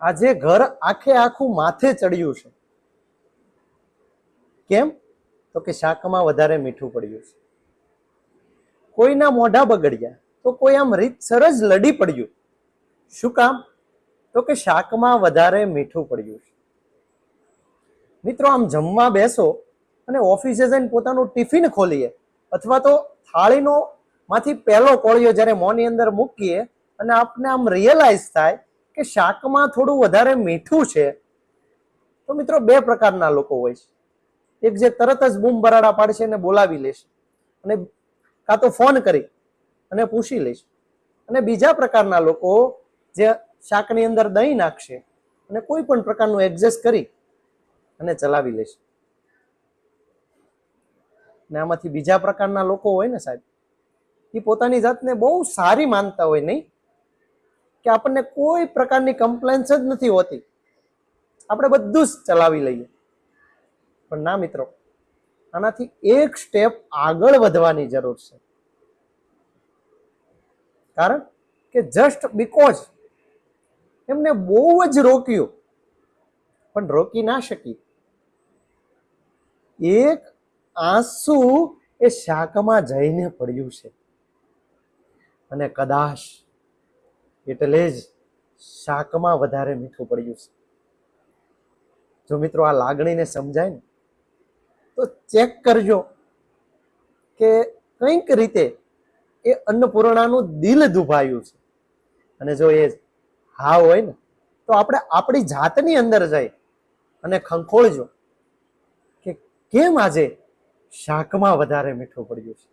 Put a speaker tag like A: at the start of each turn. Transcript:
A: આજે ઘર આખે આખું માથે ચડ્યું છે. કેમ? તો કે શાકમાં વધારે મીઠું પડ્યું છે. કોઈના મોઢા બગડ્યા તો કોઈ આમ રીતસર જ લડી પડ્યું. શું કામ? તો કે શાકમાં વધારે મીઠું પડ્યું છે. મિત્રો, આમ જમવા બેસો અને ઓફિસે જઈને પોતાનું ટિફિન ખોલીએ અથવા તો થાળીનો માંથી પહેલો કોળિયો જ્યારે મોંની અંદર મૂકીએ અને આપને આમ રિયલાઇઝ થાય કે શાકમાં થોડું વધારે મીઠું છે, તો મિત્રો બે પ્રકારના લોકો હોય છે. એક જે તરત જ બૂમ બરાડા પાડશે અને બોલાવી લેશે અને કાં તો ફોન કરી અને પૂછી લેશે, અને બીજા પ્રકારના લોકો જે શાકની અંદર દહીં નાખશે અને કોઈ પણ પ્રકારનું એડજસ્ટ કરી અને ચલાવી લેશે. ને આમાંથી બીજા પ્રકારના લોકો હોય ને સાહેબ, એ પોતાની જાતને બહુ સારી માનતા હોય, નહીં કે આપણને કોઈ પ્રકારની કમ્પ્લેન્સ જ નથી હોતી, આપણે બધું જ ચલાવી લઈએ. પણ ના મિત્રો, આનાથી એક સ્ટેપ આગળ વધવાની જરૂર છે. કારણ કે જસ્ટ બીકોઝ એમને બહુ જ રોક્યું પણ રોકી ના શકી. એક આંસુ એ શાકમાં જઈને પડ્યું છે અને કદાચ એટલે જ શાકમાં વધારે મીઠું પડ્યું છે. જો મિત્રો આ લાગણીને સમજાય ને તો ચેક કરજો કે કંઈક રીતે એ અન્નપૂર્ણાનું દિલ દુભાયું છે. અને જો એ હા હોય ને તો આપણે આપણી જાતની અંદર જઈ અને ખંખોળજો કે કેમ આજે શાકમાં વધારે મીઠું પડ્યું છે.